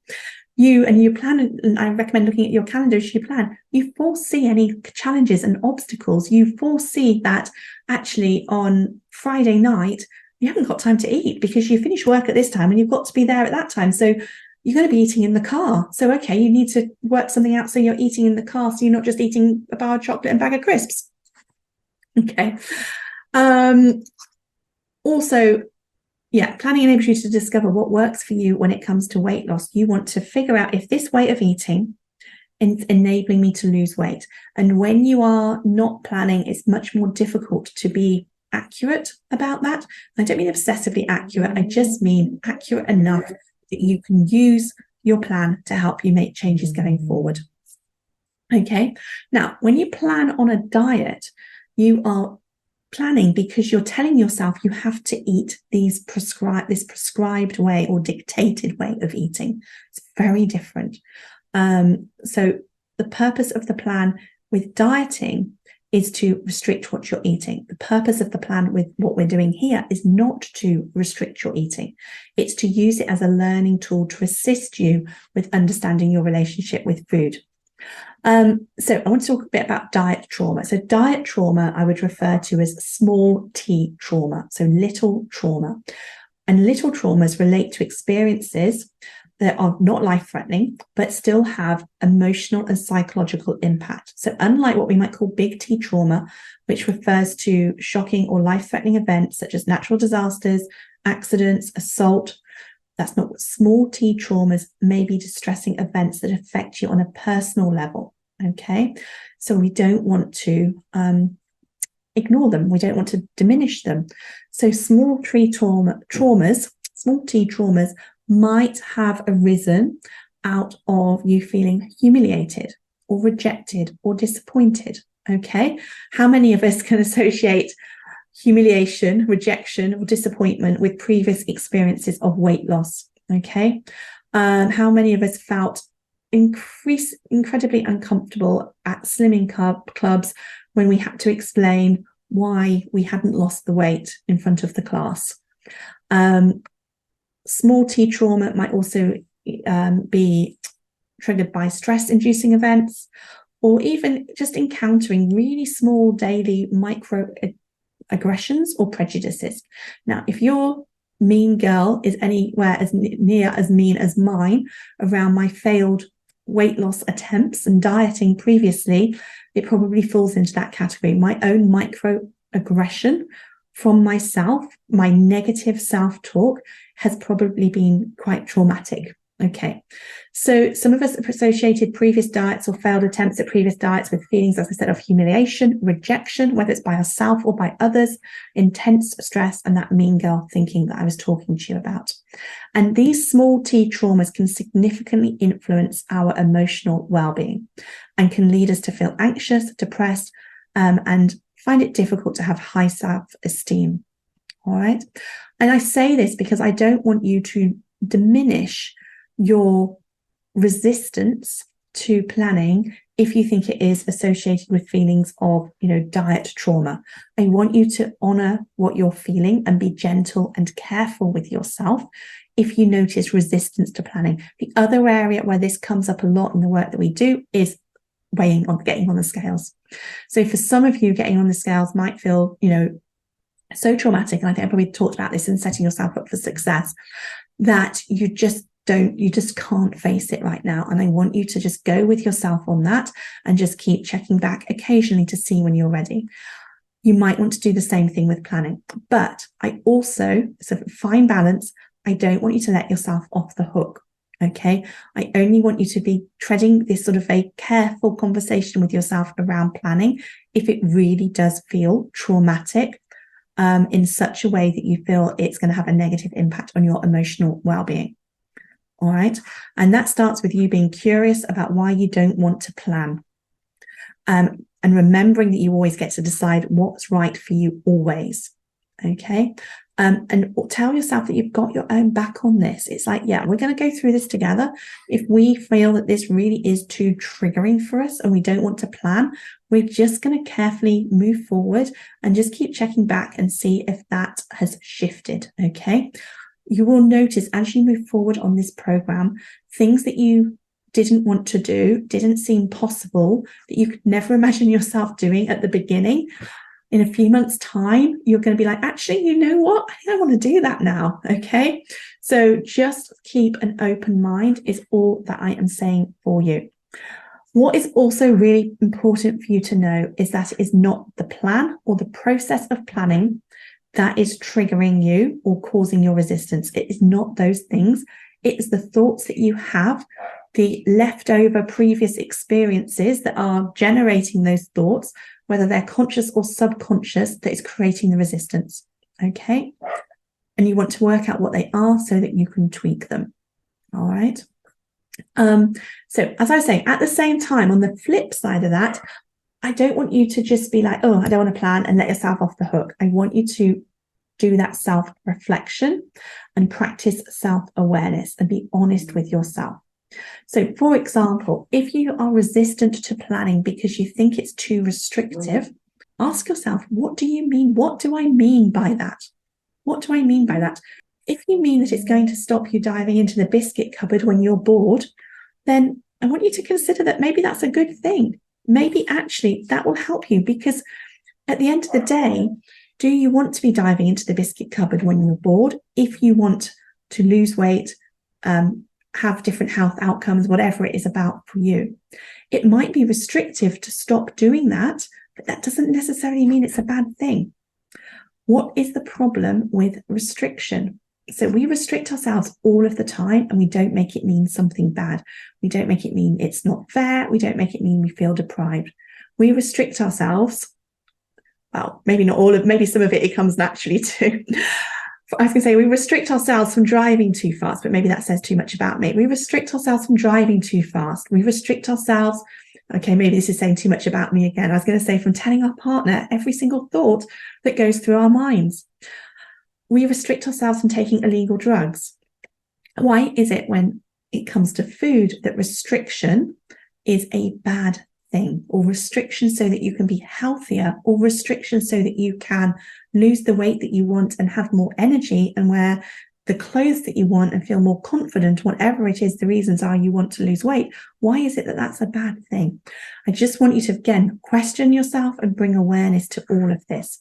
and I recommend looking at your calendar as you plan, you foresee any challenges and obstacles. You foresee that actually on Friday night, you haven't got time to eat because you finish work at this time and you've got to be there at that time. So you're going to be eating in the car. So, okay, you need to work something out so you're eating in the car, so you're not just eating a bar of chocolate and a bag of crisps. Okay. Also, planning enables you to discover what works for you when it comes to weight loss. You want to figure out if this way of eating is enabling me to lose weight. And when you are not planning, it's much more difficult to be accurate about that. I don't mean obsessively accurate. I just mean accurate enough that you can use your plan to help you make changes going forward. Okay. Now, when you plan on a diet, you are planning because you're telling yourself you have to eat this prescribed way or dictated way of eating. It's very different. So the purpose of the plan with dieting is to restrict what you're eating. The purpose of the plan with what we're doing here is not to restrict your eating. It's to use it as a learning tool to assist you with understanding your relationship with food. So I want to talk a bit about diet trauma. So diet trauma, I would refer to as small t trauma, so little trauma. And little traumas relate to experiences that are not life-threatening, but still have emotional and psychological impact. So unlike what we might call big T trauma, which refers to shocking or life-threatening events such as natural disasters, accidents, assault, that's not what small t traumas may be. Distressing events that affect you on a personal level. Okay, so we don't want to ignore them. We don't want to diminish them. So small t traumas might have arisen out of you feeling humiliated or rejected or disappointed. Okay, how many of us can associate humiliation, rejection, or disappointment with previous experiences of weight loss? Okay, how many of us felt incredibly uncomfortable at slimming clubs when we had to explain why we hadn't lost the weight in front of the class? Small t trauma might also be triggered by stress-inducing events, or even just encountering really small daily micro aggressions or prejudices. Now, if your mean girl is anywhere as near as mean as mine around my failed weight loss attempts and dieting previously, it probably falls into that category. My own micro aggression from myself, my negative self-talk, has probably been quite traumatic. Okay, so some of us have associated previous diets or failed attempts at previous diets with feelings, as I said, of humiliation, rejection, whether it's by ourselves or by others, intense stress, and that mean girl thinking that I was talking to you about. And these small t traumas can significantly influence our emotional well-being and can lead us to feel anxious, depressed, and find it difficult to have high self-esteem. All right. And I say this because I don't want you to diminish your resistance to planning if you think it is associated with feelings of, diet trauma. I want you to honor what you're feeling and be gentle and careful with yourself if you notice resistance to planning. The other area where this comes up a lot in the work that we do is getting on the scales. So for some of you, getting on the scales might feel, so traumatic. And I think I probably talked about this in setting yourself up for success, that you just can't face it right now. And I want you to just go with yourself on that and just keep checking back occasionally to see when you're ready. You might want to do the same thing with planning, but I also, it's a fine balance. I don't want you to let yourself off the hook. Okay, I only want you to be treading this sort of a careful conversation with yourself around planning if it really does feel traumatic in such a way that you feel it's going to have a negative impact on your emotional well-being. All right, and that starts with you being curious about why you don't want to plan. And remembering that you always get to decide what's right for you always. Okay. And tell yourself that you've got your own back on this. It's like, yeah, we're going to go through this together. If we feel that this really is too triggering for us and we don't want to plan, we're just going to carefully move forward and just keep checking back and see if that has shifted. Okay. You will notice as you move forward on this program, things that you didn't want to do, didn't seem possible, that you could never imagine yourself doing at the beginning. In a few months' time, you're going to be like, actually, you know what? I think I want to do that now. Okay. So just keep an open mind is all that I am saying for you. What is also really important for you to know is that it is not the plan or the process of planning that is triggering you or causing your resistance. It is not those things. It is the thoughts that you have, the leftover previous experiences that are generating those thoughts, whether they're conscious or subconscious, that is creating the resistance. Okay. And you want to work out what they are so that you can tweak them. All right. So as I was saying, at the same time, on the flip side of that, I don't want you to just be like, oh, I don't want to plan and let yourself off the hook. I want you to do that self-reflection and practice self-awareness and be honest with yourself. So, for example, if you are resistant to planning because you think it's too restrictive, ask yourself, what do you mean? What do I mean by that? What do I mean by that? If you mean that it's going to stop you diving into the biscuit cupboard when you're bored, then I want you to consider that maybe that's a good thing. Maybe actually that will help you, because at the end of the day, do you want to be diving into the biscuit cupboard when you're bored? If you want to lose weight, have different health outcomes, whatever it is about for you. It might be restrictive to stop doing that, but that doesn't necessarily mean it's a bad thing. What is the problem with restriction? So we restrict ourselves all of the time, and we don't make it mean something bad. We don't make it mean it's not fair. We don't make it mean we feel deprived. We restrict ourselves. Well, maybe not all of, maybe some of it comes naturally too. I was going to say we restrict ourselves from driving too fast, but maybe that says too much about me. We restrict ourselves from driving too fast. We restrict ourselves. Okay, maybe this is saying too much about me again. I was going to say from telling our partner every single thought that goes through our minds. We restrict ourselves from taking illegal drugs. Why is it when it comes to food that restriction is a bad thing, or restriction so that you can be healthier, or restriction so that you can lose the weight that you want and have more energy and wear the clothes that you want and feel more confident, whatever it is the reasons are you want to lose weight? Why is it that that's a bad thing? I just want you to, again, question yourself and bring awareness to all of this.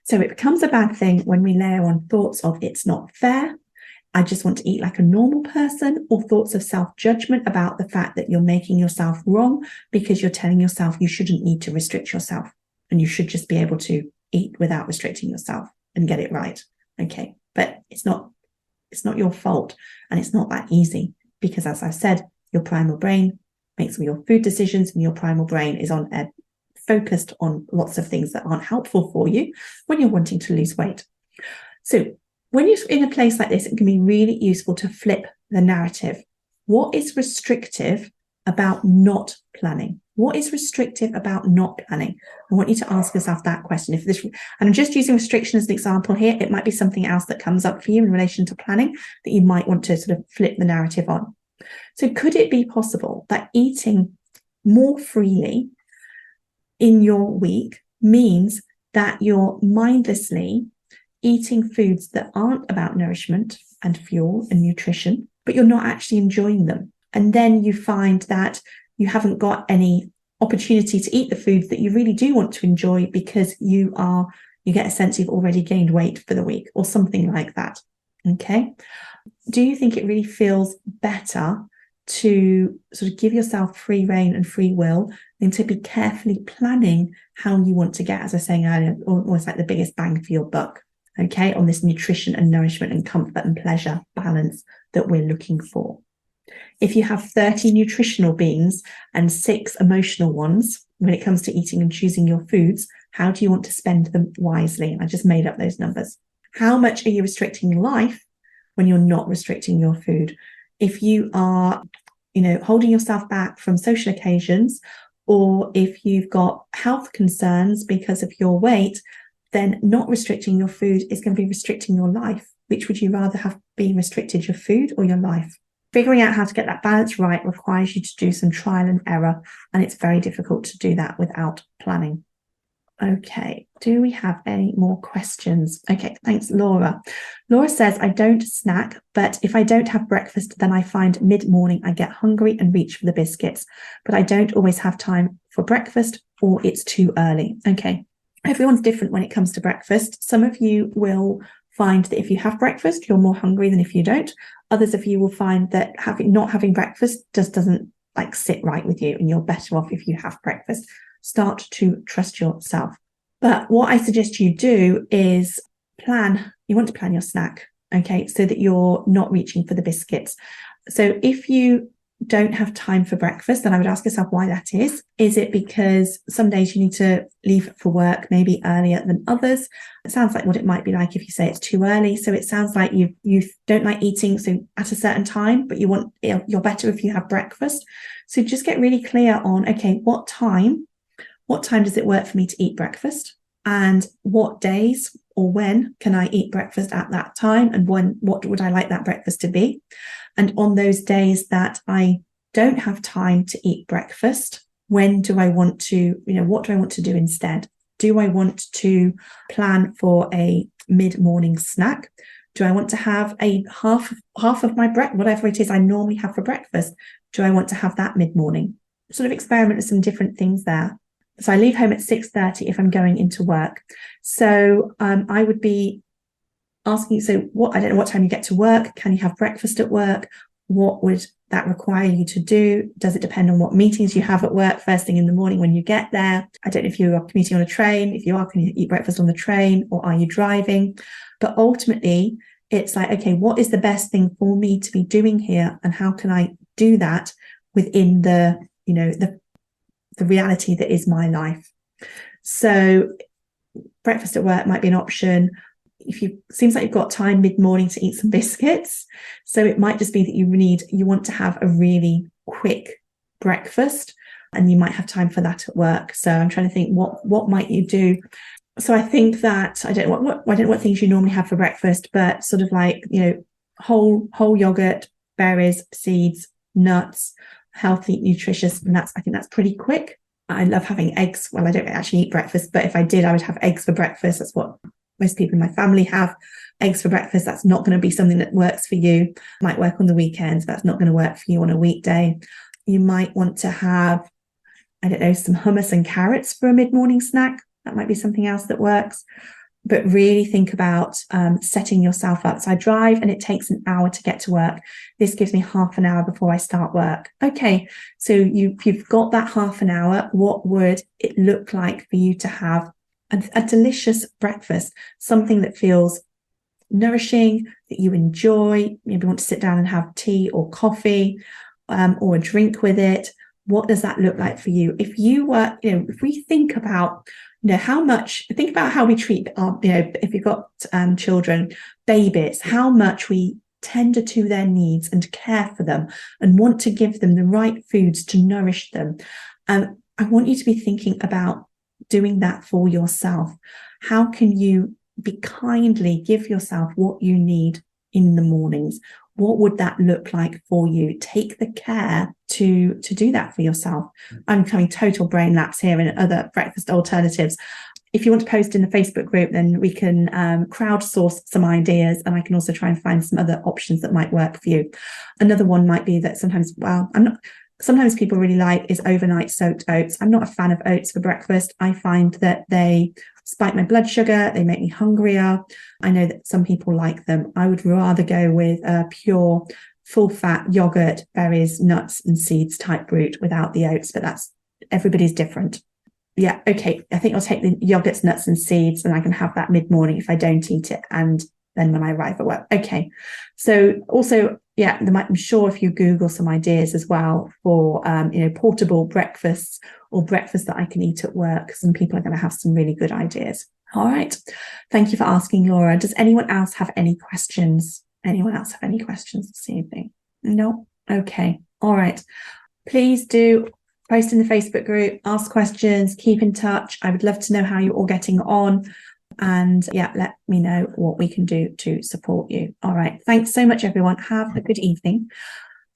So it becomes a bad thing when we layer on thoughts of it's not fair, I just want to eat like a normal person, or thoughts of self-judgment about the fact that you're making yourself wrong because you're telling yourself you shouldn't need to restrict yourself and you should just be able to eat without restricting yourself and get it right. Okay, but it's not your fault, and it's not that easy, because as I said, your primal brain makes all your food decisions, and your primal brain is focused on lots of things that aren't helpful for you when you're wanting to lose weight. So when you're in a place like this, it can be really useful to flip the narrative. What is restrictive about not planning? What is restrictive about not planning? I want you to ask yourself that question. And I'm just using restriction as an example here. It might be something else that comes up for you in relation to planning that you might want to sort of flip the narrative on. So could it be possible that eating more freely in your week means that you're mindlessly eating foods that aren't about nourishment and fuel and nutrition, but you're not actually enjoying them? And then you find that you haven't got any opportunity to eat the foods that you really do want to enjoy because you get a sense you've already gained weight for the week or something like that. Okay. Do you think it really feels better to sort of give yourself free rein and free will than to be carefully planning how you want to get, as I was saying earlier, almost like the biggest bang for your buck? Okay, on this nutrition and nourishment and comfort and pleasure balance that we're looking for. If you have 30 nutritional beings and 6 emotional ones, when it comes to eating and choosing your foods, how do you want to spend them wisely? I just made up those numbers. How much are you restricting life when you're not restricting your food? If you are, holding yourself back from social occasions, or if you've got health concerns because of your weight, then not restricting your food is going to be restricting your life. Which would you rather have been restricted, your food or your life? Figuring out how to get that balance right requires you to do some trial and error, and it's very difficult to do that without planning. Okay, do we have any more questions? Okay, thanks, Laura. Laura says, I don't snack, but if I don't have breakfast, then I find mid-morning I get hungry and reach for the biscuits, but I don't always have time for breakfast or it's too early. Okay, everyone's different when it comes to breakfast. Some of you will find that if you have breakfast, you're more hungry than if you don't. Others of you will find that not having breakfast just doesn't sit right with you, and you're better off if you have breakfast. Start to trust yourself. But what I suggest you do is you want to plan your snack, okay, so that you're not reaching for the biscuits. So if you don't have time for breakfast, then I would ask yourself why that is. Is it because some days you need to leave for work maybe earlier than others? It sounds like what it might be like if you say it's too early. So it sounds like you don't like eating so at a certain time, but you're better if you have breakfast. So just get really clear on, okay, what time does it work for me to eat breakfast? And what days or when can I eat breakfast at that time? And what would I like that breakfast to be? And on those days that I don't have time to eat breakfast, when do I want to, what do I want to do instead? Do I want to plan for a mid-morning snack? Do I want to have a half of my breakfast, whatever it is I normally have for breakfast? Do I want to have that mid-morning? Sort of experiment with some different things there. So I leave home at 6:30 if I'm going into work. So I would be asking you, I don't know what time you get to work. Can you have breakfast at work? What would that require you to do? Does it depend on what meetings you have at work first thing in the morning when you get there? I don't know if you are commuting on a train. If you are, can you eat breakfast on the train, or are you driving? But ultimately, it's like, okay, what is the best thing for me to be doing here? And how can I do that within the reality that is my life? So breakfast at work might be an option. Seems like you've got time mid-morning to eat some biscuits. So it might just be that you want to have a really quick breakfast, and you might have time for that at work. So I'm trying to think, what might you do? So I think that, I don't know what things you normally have for breakfast, but sort of whole yogurt, berries, seeds, nuts, healthy, nutritious, and I think that's pretty quick. I love having eggs. Well, I don't actually eat breakfast, but if I did, I would have eggs for breakfast. That's what most people in my family have, eggs for breakfast. That's not going to be something that works for you. It might work on the weekends, but that's not going to work for you on a weekday. You might want to have, I don't know, some hummus and carrots for a mid-morning snack. That might be something else that works. But really think about setting yourself up. So I drive and it takes an hour to get to work. This gives me half an hour before I start work. Okay, so you've got that half an hour. What would it look like for you to have a delicious breakfast, something that feels nourishing, that you enjoy? Maybe want to sit down and have tea or coffee or a drink with it. What does that look like for you? If we think about think about how we treat our, if you've got children, babies, how much we tender to their needs and care for them and want to give them the right foods to nourish them. I want you to be thinking about doing that for yourself. How can you kindly give yourself what you need in the mornings? What would that look like for you? Take the care to do that for yourself. I'm having total brain lapse here and other breakfast alternatives. If you want to post in the Facebook group, then we can crowdsource some ideas, and I can also try and find some other options that might work for you. Another one might be that sometimes people really like is overnight soaked oats. I'm not a fan of oats for breakfast. I find that they spike my blood sugar. They make me hungrier. I know that some people like them. I would rather go with a pure full fat yogurt, berries, nuts and seeds type route without the oats, but everybody's different. Yeah, okay. I think I'll take the yogurts, nuts and seeds, and I can have that mid-morning if I don't eat it. And than when I arrive at work. Okay. So also, yeah, I'm sure if you Google some ideas as well for, portable breakfasts or breakfast that I can eat at work, some people are going to have some really good ideas. All right. Thank you for asking, Laura. Does anyone else have any questions? Anyone else have any questions this evening? No? Okay. All right. Please do post in the Facebook group, ask questions, keep in touch. I would love to know how you're all getting on. And yeah, let me know what we can do to support you. All right. Thanks so much, everyone. Have a good evening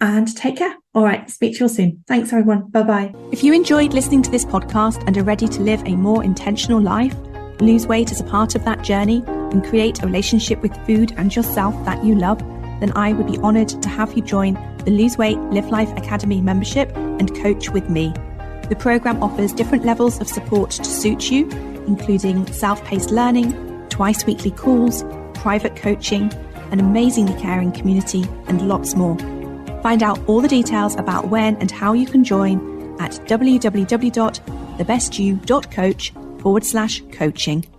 and take care. All right. Speak to you all soon. Thanks, everyone. Bye-bye. If you enjoyed listening to this podcast and are ready to live a more intentional life, lose weight as a part of that journey, and create a relationship with food and yourself that you love, then I would be honoured to have you join the Lose Weight, Live Life Academy membership and coach with me. The programme offers different levels of support to suit you, including self-paced learning, twice weekly calls, private coaching, an amazingly caring community, and lots more. Find out all the details about when and how you can join at www.thebestyou.coach/coaching.